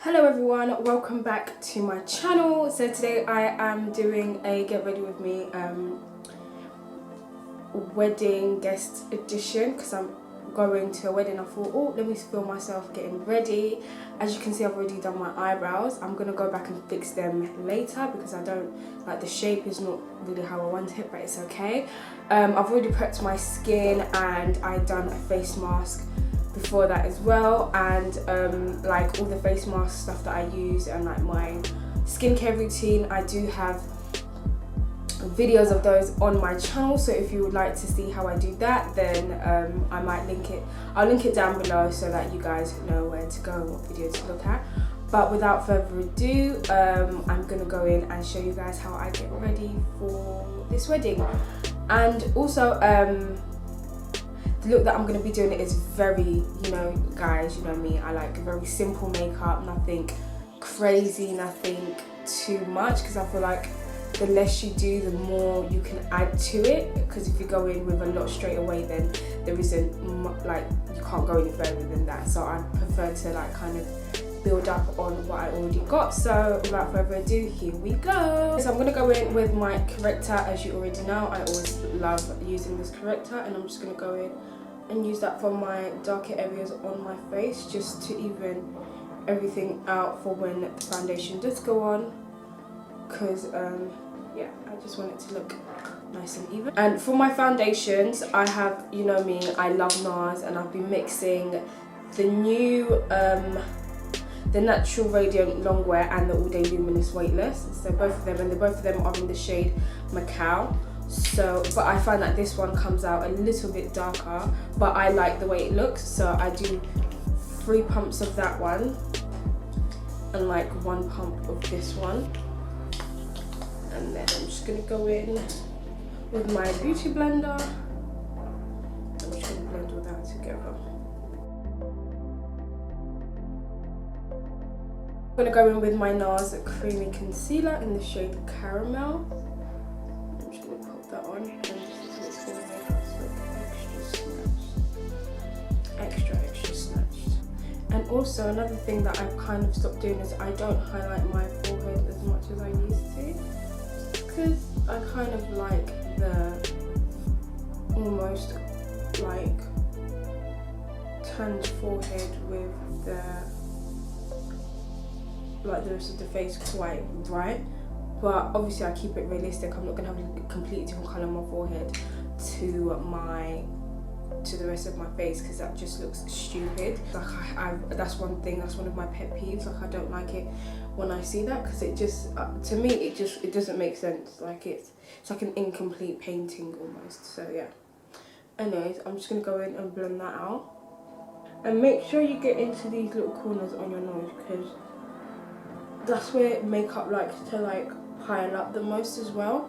Hello everyone, welcome back to my channel. So today I am doing a get ready with me wedding guest edition because I'm going to a wedding. I thought, oh, let me film myself getting ready. As you can see, I've already done my eyebrows. I'm gonna go back and fix them later because I don't like the shape is not really how I want it, but it's okay. I've already prepped my skin and I done a face mask before that as well, and like all the face mask stuff that I use and like my skincare routine, I do have videos of those on my channel, so if you would like to see how I do that, then I might link it. I'll link it down below so that you guys know where to go and what video to look at. But without further ado, I'm gonna go in and show you guys how I get ready for this wedding. And also the look that I'm going to be doing is very, you know, guys, you know me, I like very simple makeup, nothing crazy, nothing too much, because I feel like the less you do, the more you can add to it, because if you go in with a lot straight away, then there isn't, like, you can't go any further than that. So I prefer to like kind of build up on what I already got. So without further ado, here we go. So I'm going to go in with my corrector. As you already know, I always love using this corrector, and I'm just going to go in and use that for my darker areas on my face, just to even everything out for when the foundation does go on, because yeah, I just want it to look nice and even. And for my foundations, I have, you know me, I love Nars, and I've been mixing the new the Natural Radiant Longwear and the All Day Luminous Weightless. So both of them, and both of them are in the shade MACAO. So, but I find that this one comes out a little bit darker, but I like the way it looks. So I do 3 pumps of that one and like 1 pump of this one. And then I'm just gonna go in with my beauty blender. I'm just gonna blend all that together. I'm gonna go in with my Nars Creamy Concealer in the shade Caramel. I'm just gonna pop that on, and this is what's gonna make us look extra snatched. And also another thing that I've kind of stopped doing is I don't highlight my forehead as much as I used to, because I kind of like the almost like tanned forehead with the like the rest of the face quite bright. But obviously I keep it realistic. I'm not gonna have a completely different colour on my forehead to the rest of my face, because that just looks stupid. Like that's one thing, that's one of my pet peeves. Like I don't like it when I see that, because it just to me it doesn't make sense. Like it's like an incomplete painting almost. So yeah. Anyways, I'm just gonna go in and blend that out, and make sure you get into these little corners on your nose, because that's where makeup likes to like pile up the most as well.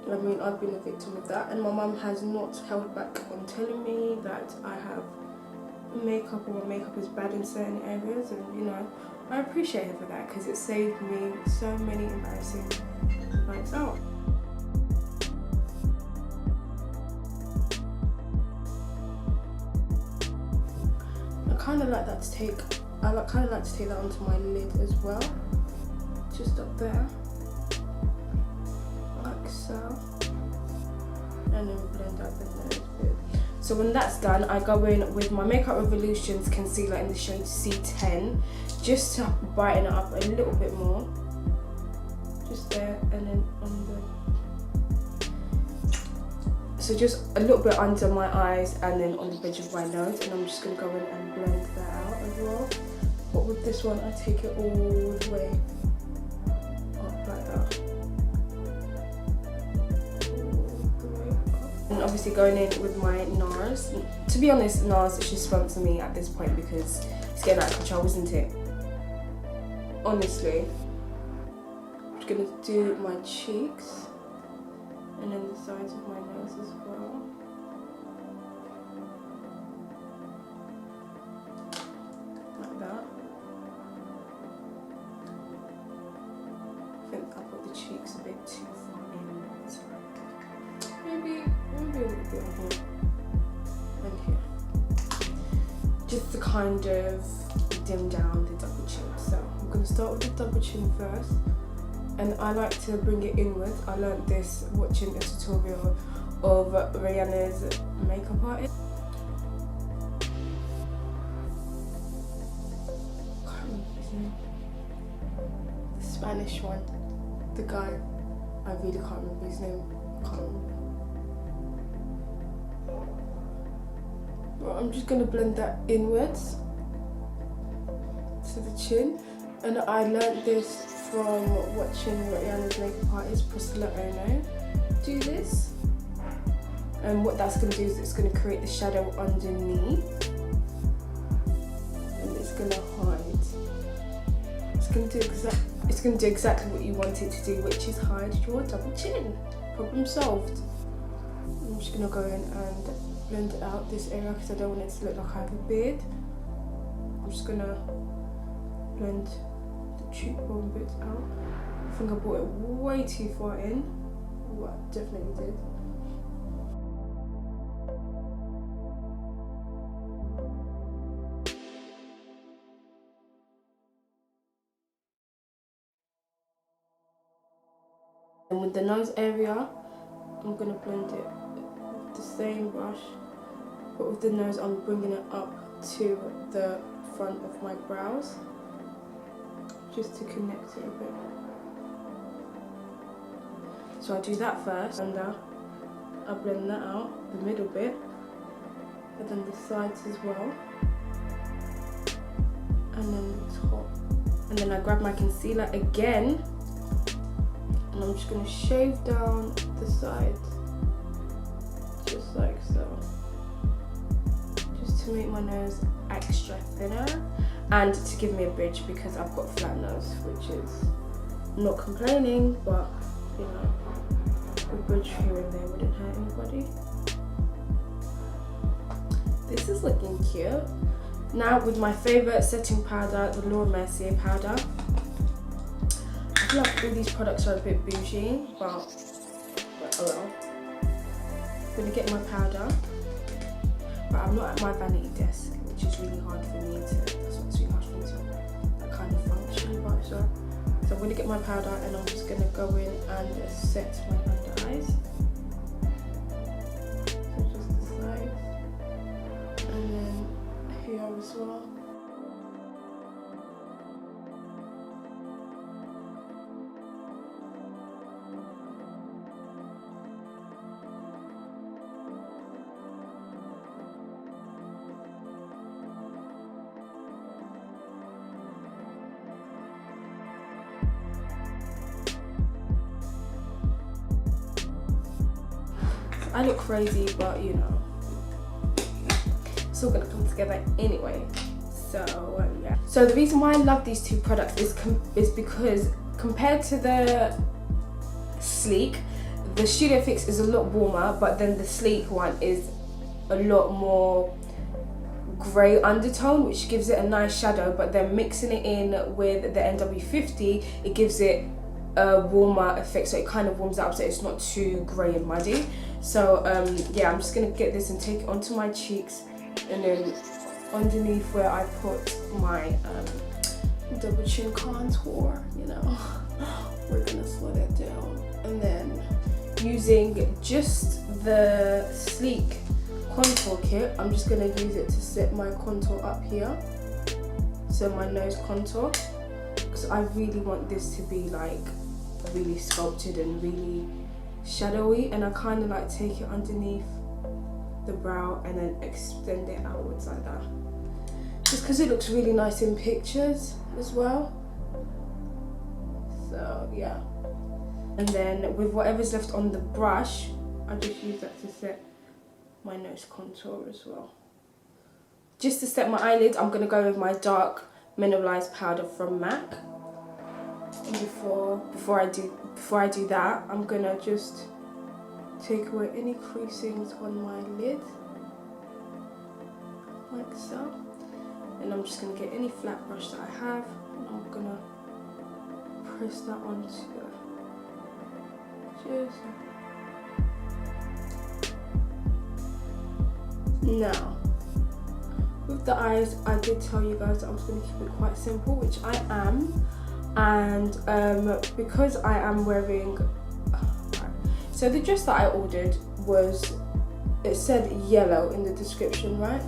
I mean, I've been a victim of that, and my mum has not held back on telling me that I have makeup, or my makeup is bad in certain areas, and you know, I appreciate her for that, because it saved me so many embarrassing nights out. I kind of like that to take. I kind of like to take that onto my lid as well, just up there, like so, and then blend out the nose bit. So when that's done, I go in with my Makeup Revolution's concealer in the shade C10, just to brighten it up a little bit more, just there, and then on the, so just a little bit under my eyes and then on the bridge of my nose, and I'm just going to go in and blend that out as well. But with this one, I take it all the way up like that. And obviously going in with my Nars. To be honest, Nars should sponsor me at this point, because it's getting out of control, isn't it? Honestly. I'm just going to do my cheeks and then the sides of my nose as well. Like that. I think I put the cheeks a bit too far in. Maybe a little bit here and here. Just to kind of dim down the double chin. So I'm going to start with the double chin first, and I like to bring it inward. I learned this watching a tutorial of Rihanna's makeup artist. I can't remember his name. The Spanish one. The guy. I really can't remember his name. I can't remember. But I'm just going to blend that inwards to the chin. And I learned this from watching Rihanna's makeup artist Priscilla Ono do this. And what that's going to do is it's going to create the shadow underneath, and it's going to hide. It's going to do exactly what you want it to do, which is hide your double chin. Problem solved. I'm just going to go in and blend it out this area because I don't want it to look like I have a beard. I'm just going to blend the cheekbone bits out. I think I brought it way too far in. Well, I definitely did. And with the nose area, I'm going to blend it with the same brush, but with the nose I'm bringing it up to the front of my brows, just to connect it a bit. So I do that first, and I blend that out, the middle bit, but then the sides as well, and then the top. And then I grab my concealer again, and I'm just going to shave down the sides, just like so, just to make my nose extra thinner and to give me a bridge because I've got a flat nose, which is not complaining, but you know, a bridge here and there wouldn't hurt anybody. This is looking cute. Now with my favourite setting powder, the Mercier powder. I feel like all these products are a bit bougie, but oh well. I'm gonna get my powder, but I'm not at my vanity desk, which is really hard for me to, that's what's really hard for me to that kind of function, but so I'm gonna get my powder and I'm just gonna go in and set my under eyes. So just the sides, and then here as well. I look crazy, but you know, it's all gonna come together anyway. So yeah. So the reason why I love these two products is because compared to the Sleek, the Studiofix is a lot warmer, but then the Sleek one is a lot more grey undertone, which gives it a nice shadow. But then mixing it in with the NW50, it gives it a warmer effect, so it kind of warms it up so it's not too grey and muddy. So yeah, I'm just gonna get this and take it onto my cheeks, and then underneath where I put my double chin contour, you know, we're gonna slow that down. And then using just the Sleek contour kit, I'm just gonna use it to set my contour up here, so my nose contour, because I really want this to be like really sculpted and really shadowy, and I kind of like take it underneath the brow and then extend it outwards like that, just because it looks really nice in pictures as well. So yeah, and then with whatever's left on the brush, I just use that to set my nose contour as well. Just to set my eyelids, I'm going to go with my dark Mineralise powder from MAC. And before I do that, I'm going to just take away any creasings on my lid, like so. And I'm just going to get any flat brush that I have, and I'm going to press that onto just now. With the eyes, I did tell you guys that I was going to keep it quite simple, which I am. And because I am wearing, so the dress that I ordered was, it said yellow in the description, right?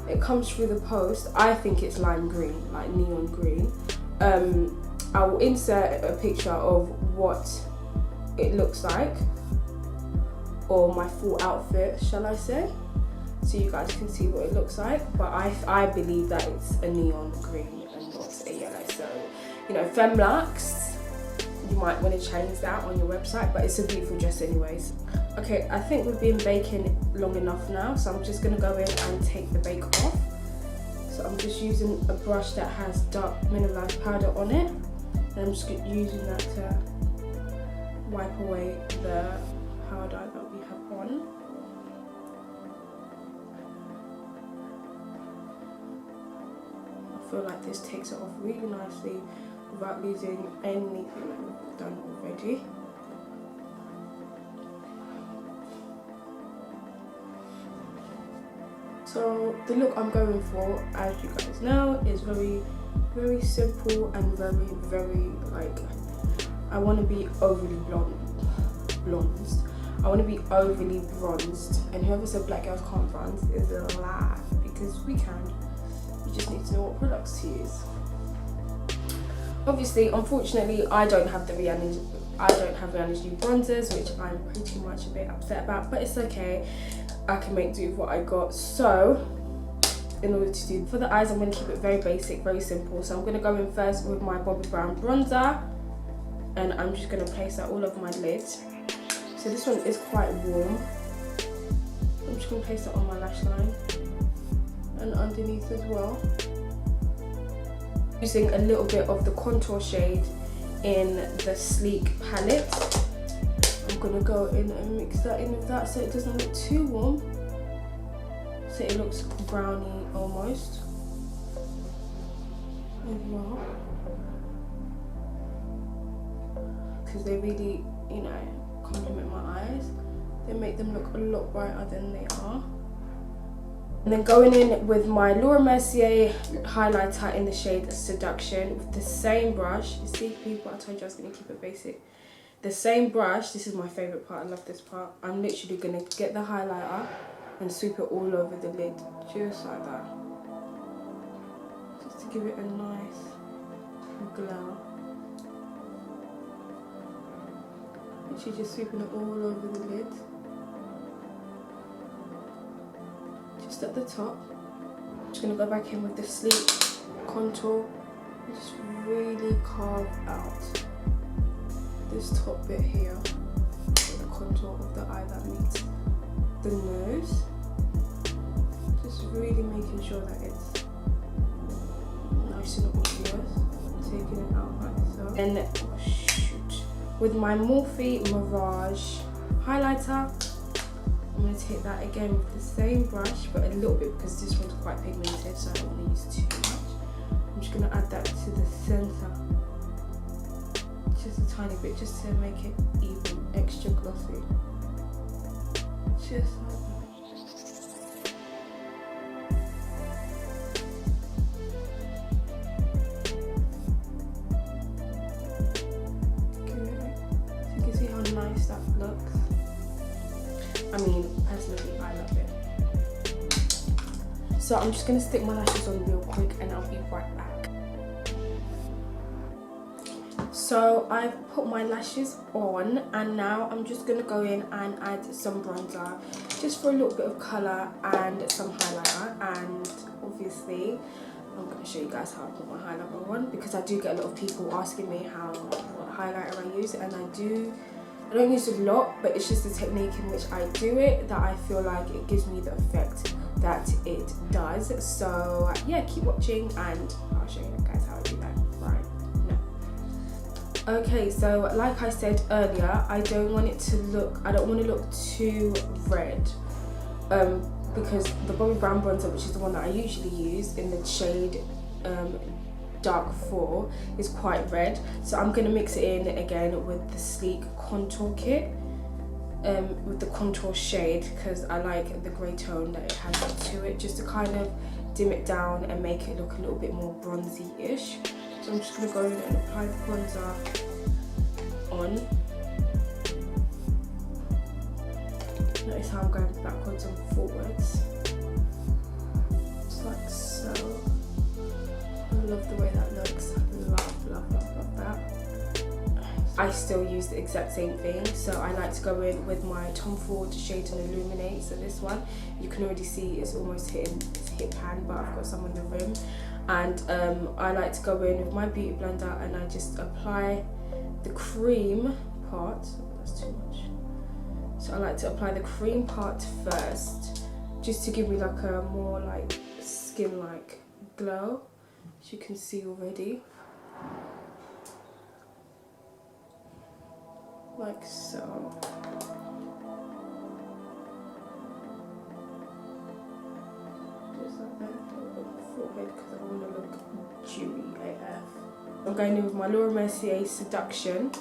It comes through the post. I think it's lime green, like neon green. I will insert a picture of what it looks like, or my full outfit, shall I say, so you guys can see what it looks like. But I believe that it's a neon green and not a yellow. So, you know, Femlux, you might want to change that on your website, but it's a beautiful dress anyways. Okay, I think we've been baking long enough now, so I'm just going to go in and take the bake off. So I'm just using a brush that has dark Mineralise powder on it, and I'm just using that to wipe away the powder that we have on. I feel like this takes it off really nicely without losing anything that we've done already. So the look I'm going for, as you guys know, is very, very simple and very, very, like, I want to be overly blondes. I want to be overly bronzed, and whoever said black girls can't bronze is a lie, because we can. You just need to know what products to use. Obviously, unfortunately, I don't have Rihanna's new bronzers, which I'm pretty much a bit upset about, but it's okay. I can make do with what I got. So, in order to do for the eyes, I'm going to keep it very basic, very simple. So I'm going to go in first with my Bobbi Brown bronzer, and I'm just going to place that all over my lid. So this one is quite warm. I'm just going to place it on my lash line and underneath as well. Using a little bit of the contour shade in the Sleek palette. I'm going to go in and mix that in with that so it doesn't look too warm. So it looks browny almost as well. Because they really, you know, complement my eyes. They make them look a lot brighter than they are. And then going in with my Mercier highlighter in the shade Seduction with the same brush. You see, people, I told you I was going to keep it basic. The same brush, this is my favourite part, I love this part. I'm literally going to get the highlighter and sweep it all over the lid, just like that. Just to give it a nice glow. Literally just sweeping it all over the lid. Just at the top. I'm just going to go back in with the Sleek contour and just really carve out this top bit here, the contour of the eye that meets the nose. Just really making sure that it's nice and obvious. Taking it out like so. And oh shoot, with my Morphe Mirage highlighter, I'm going to take that again with the same brush, but a little bit because this one's quite pigmented, so I don't want to use too much. I'm just going to add that to the centre. Just a tiny bit, just to make it even extra glossy. Just like that. Good. So you can see how nice that looks. I mean, personally, I love it. So I'm just going to stick my lashes on real quick and I'll be right back. So I've put my lashes on and now I'm just going to go in and add some bronzer just for a little bit of colour and some highlighter. And obviously I'm going to show you guys how I put my highlighter on, because I do get a lot of people asking me what highlighter I use, and I don't use a lot, but it's just the technique in which I do it that I feel like it gives me the effect that it does. So yeah, keep watching and I'll show you guys how I do that right now. Okay, so like I said earlier, I don't want to look too red, because the Bobbi Brown bronzer, which is the one that I usually use in the shade Dark 4, is quite red. So I'm going to mix it in again with the Sleek contour kit, with the contour shade, because I like the grey tone that it has to it, just to kind of dim it down and make it look a little bit more bronzy-ish. So I'm just going to go in and apply the bronzer on. Notice how I'm going backwards and forwards. Just like so. I love the way that looks. Love, love, love, love that. I still use the exact same thing, so I like to go in with my Tomford Shade and Illuminate. So this one, you can already see it's almost hitting its hip hand, but I've got some on the rim. And I like to go in with my beauty blender and I just apply the cream part. That's too much. So I like to apply the cream part first, just to give me like a more like skin-like glow, as you can see already. Like so. Just like that, forehead, because I want to look dewy AF. I'm going in with my Mercier Seduction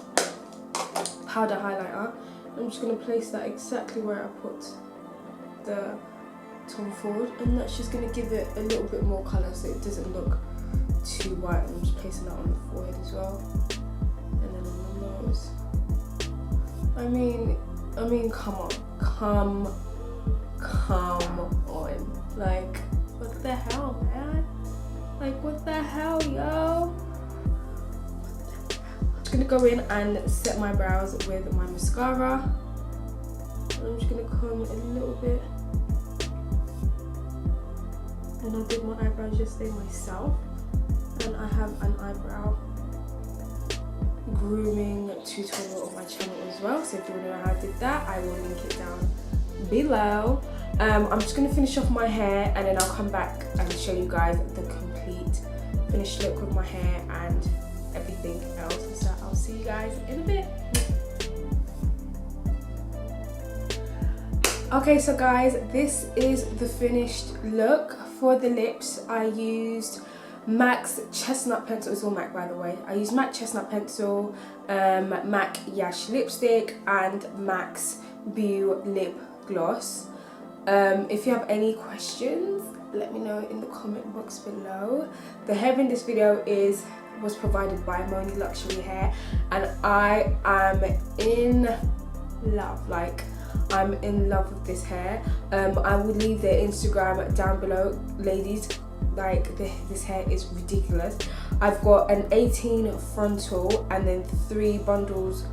powder highlighter. I'm just going to place that exactly where I put the Tomford, and that's just going to give it a little bit more colour so it doesn't look too white. I'm just placing that on the forehead as well, and then on the nose. I mean, come on. Like, what the hell, man? Like, what the hell, yo? I'm just gonna go in and set my brows with my mascara. And I'm just gonna comb it a little bit. And I did my eyebrows yesterday myself. And I have an eyebrow grooming tutorial on my channel as well, so if you want to know how I did that, I will link it down below. I'm just going to finish off my hair and then I'll come back and show you guys the complete finished look with my hair and everything else. So I'll see you guys in a bit. Okay, so guys, this is the finished look. For the lips, I used MAC's Chestnut pencil. It's all MAC, by the way. I used MAC Chestnut pencil, MAC Yash lipstick, and MAC's Beaux lip gloss. If you have any questions, let me know in the comment box below. The hair in this video was provided by Moni Luxury Hair, and I am in love. Like, I'm in love with this hair. I will leave their Instagram down below, ladies. Like, this hair is ridiculous. I've got an 18 frontal and then 3 bundles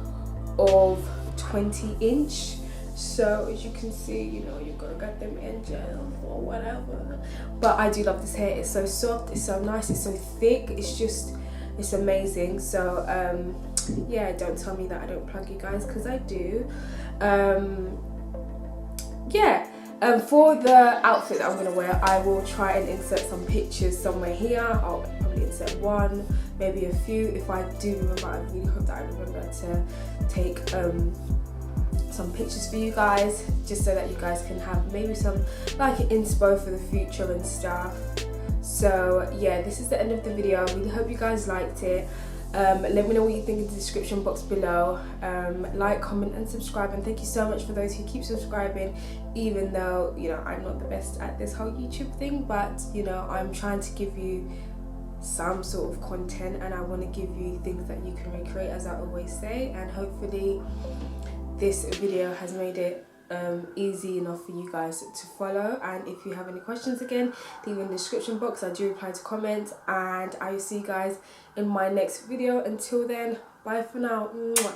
of 20 inch. So as you can see, you know, you've got to get them in gel or whatever. But I do love this hair. It's so soft, it's so nice, it's so thick. It's amazing. So yeah, don't tell me that I don't plug you guys, because I do. Yeah. For the outfit that I'm going to wear, I will try and insert some pictures somewhere here. I'll probably insert one, maybe a few. If I do remember, I really hope that I remember to take some pictures for you guys, just so that you guys can have maybe some like inspo for the future and stuff. So yeah, this is the end of the video. I really hope you guys liked it. Let me know what you think in the description box below. Like, comment and subscribe, and thank you so much for those who keep subscribing, even though, you know, I'm not the best at this whole YouTube thing, but you know, I'm trying to give you some sort of content, and I want to give you things that you can recreate, as I always say. And hopefully this video has made it easy enough for you guys to follow. And if you have any questions, again, leave in the description box. I do reply to comments, and I will see you guys in my next video. Until then, bye for now. Mwah.